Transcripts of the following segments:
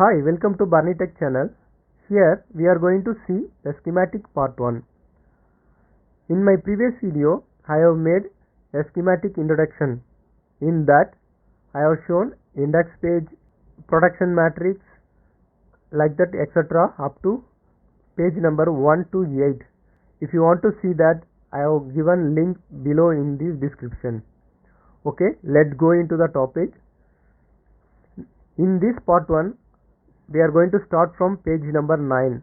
Hi, welcome to Barney Tech channel. Here we are going to see the schematic part 1. In my previous video, I have made a schematic introduction. In that, I have shown index page, production matrix, like that, etc. up to page number 1 to 8. If you want to see that, I have given link below in the description. Okay, let's go into the topic. In this part 1, we are going to start from page number 9.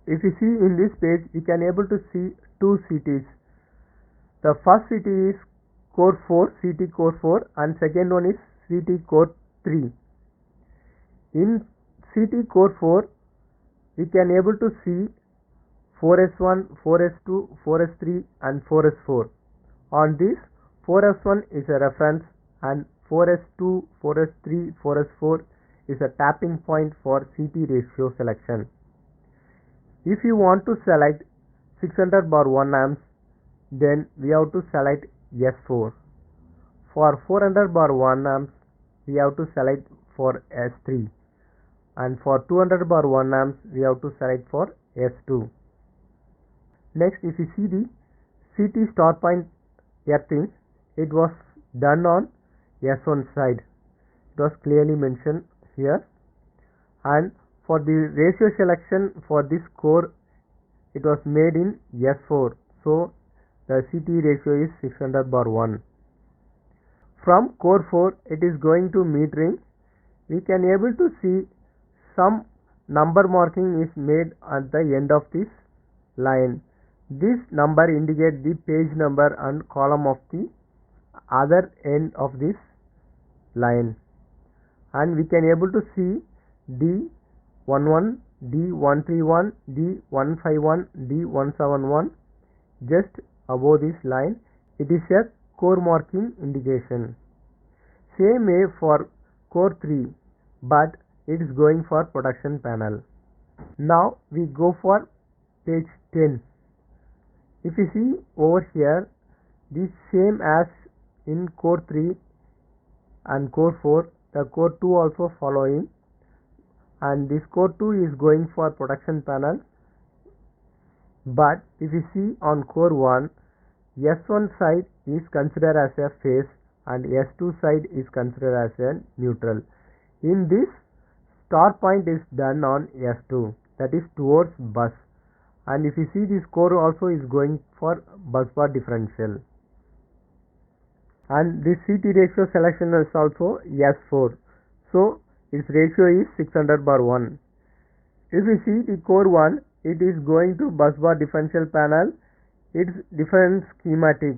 If you see in this page, you can able to see two CTs. The first CT is core 4, CT core 4, and second one is CT core 3. In CT core 4, we can able to see 4S1, 4S2, 4S3 and 4S4. On this, 4S1 is a reference and 4S2, 4S3, 4S4 is a tapping point for CT ratio selection. If you want to select 600 bar 1 amps, then we have to select S4. For 400 bar 1 amps, we have to select for S3. And for 200 bar 1 amps, we have to select for S2. Next, if you see the CT start point earthing, it was done on S1 side. It was clearly mentioned here. And for the ratio selection for this core, it was made in S4. So the CT ratio is 600 bar 1. From core 4, it is going to metering. We can able to see some number marking is made at the end of this line. This number indicates the page number and column of the other end of this line. And we can able to see D11, D131, D151, D171 just above this line. It is a core marking indication. Same way for core 3, but it is going for production panel. Now we go for page 10. If you see over here, this same as in core 3 and core 4, the core 2 also following, and this core 2 is going for production panel. But if you see on core 1, S1 side is considered as a phase and S2 side is considered as a neutral. In this, start point is done on S2, that is towards bus. And if you see, this core also is going for bus bar differential. And this CT ratio selection is also S4. So its ratio is 600 bar 1. If you see the core 1, it is going to bus bar differential panel. Its different schematic,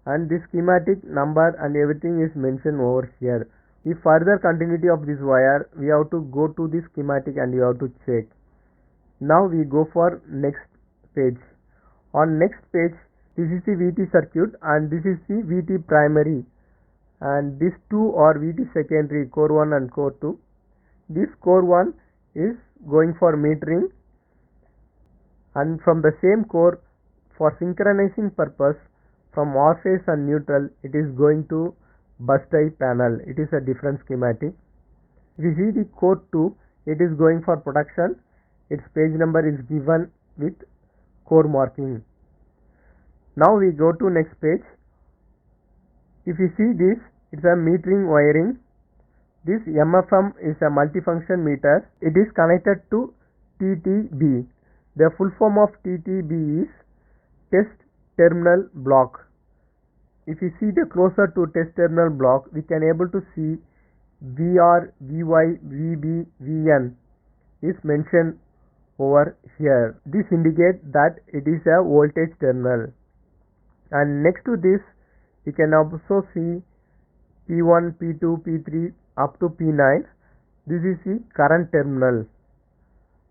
and this schematic number and everything is mentioned over here. If further continuity of this wire, we have to go to the schematic and you have to check. Now we go for next page. On next page, this is the VT circuit and this is the VT primary, and these two are VT secondary, core 1 and core 2. This core 1 is going for metering, and from the same core, for synchronizing purpose, from R phase and neutral, it is going to bus tie panel. It is a different schematic. If you see the core 2, it is going for production. Its page number is given with core marking. Now we go to next page. If you see this, it's a metering wiring. This MFM is a multifunction meter. It is connected to TTB. The full form of TTB is test terminal block. If you see the closer to test terminal block, we can able to see VR, VY, VB, VN is mentioned over here. This indicates that it is a voltage terminal. And next to this, you can also see P1, P2, P3 up to P9. This is the current terminal.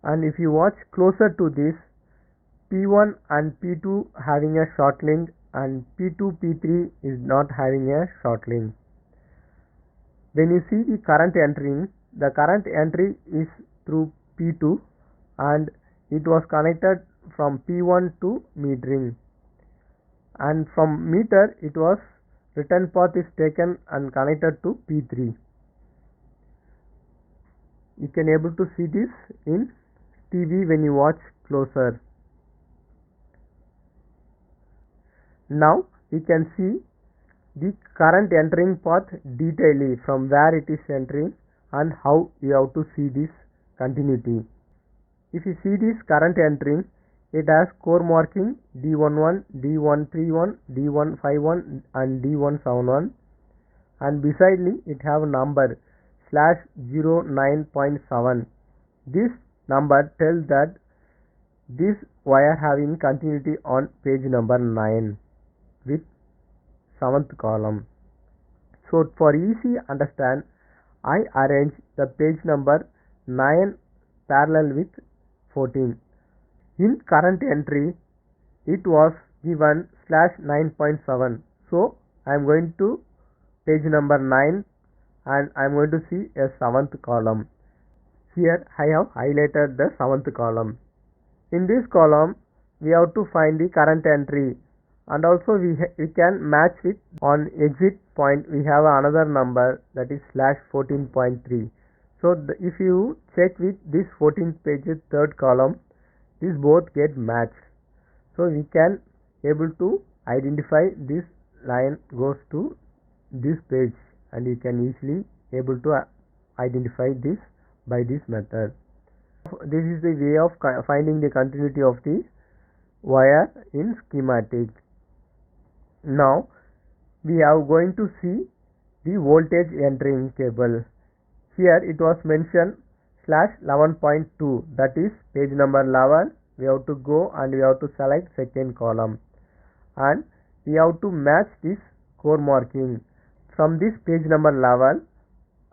And if you watch closer to this, P1 and P2 having a short link and P2, P3 is not having a short link. When you see the current entering, the current entry is through P2 and it was connected from P1 to metering. And from meter, it was return path is taken and connected to P3. you can able to see this in TV when you watch closer. Now you can see the current entering path detailedly from where it is entering and how you have to see this continuity. If you see this current entering, it has core marking D11, D131, D151 and D171, and besidely it have a number /09.7. This number tells that this wire having continuity on page number 9 with 7th column. So for easy understand, I arrange the page number 9 parallel with 14. In current entry, it was given /9.7. So I am going to page number 9 and I am going to see a 7th column. Here I have highlighted the 7th column. In this column, we have to find the current entry, and also we can match with on exit point. We have another number that is /14.3. So if you check with this 14th page 3rd column, these both get matched. So we can able to identify this line goes to this page, and you can easily able to identify this by this method. This is the way of finding the continuity of the wire in schematic. Now we are going to see the voltage entering cable. Here it was mentioned /11.2, that is page number 11. We have to go and we have to select second column, and we have to match this core marking from this page number 11.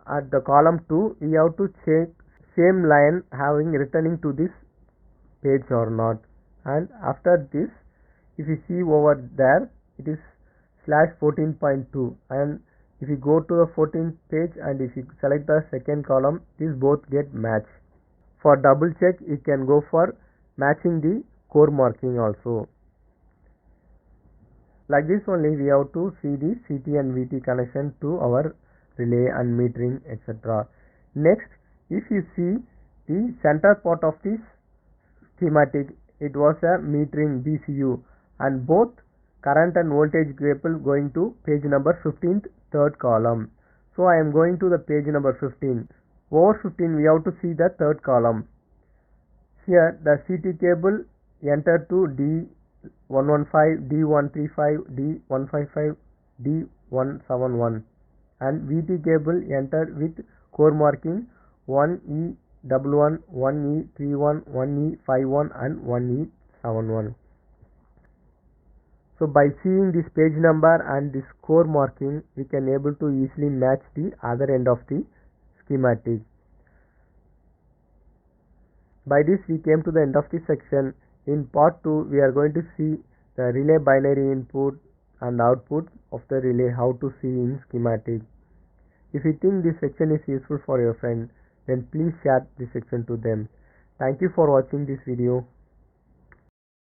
At the column 2, we have to check same line having returning to this page or not, and after this, if you see over there, it is /14.2, and if you go to the 14th page and if you select the second column, these both get matched. For double check, you can go for matching the core marking also. Like this only we have to see the CT and VT connection to our relay and metering, etc. Next, if you see the center part of this schematic, it was a metering BCU, and both current and voltage cable going to page number 15th 3rd column. So I am going to the page number 15. Over 15 we have to see the 3rd column. Here the CT cable entered to D115, D135, D155, D171, and VT cable entered with core marking 1E11, 1E31, 1E51 and 1E71. So by seeing this page number and this core marking, we can able to easily match the other end of the schematic. By this we came to the end of the section. In part 2, we are going to see the relay binary input and output of the relay, how to see in schematic. If you think this section is useful for your friend, then please share this section to them. Thank you for watching this video.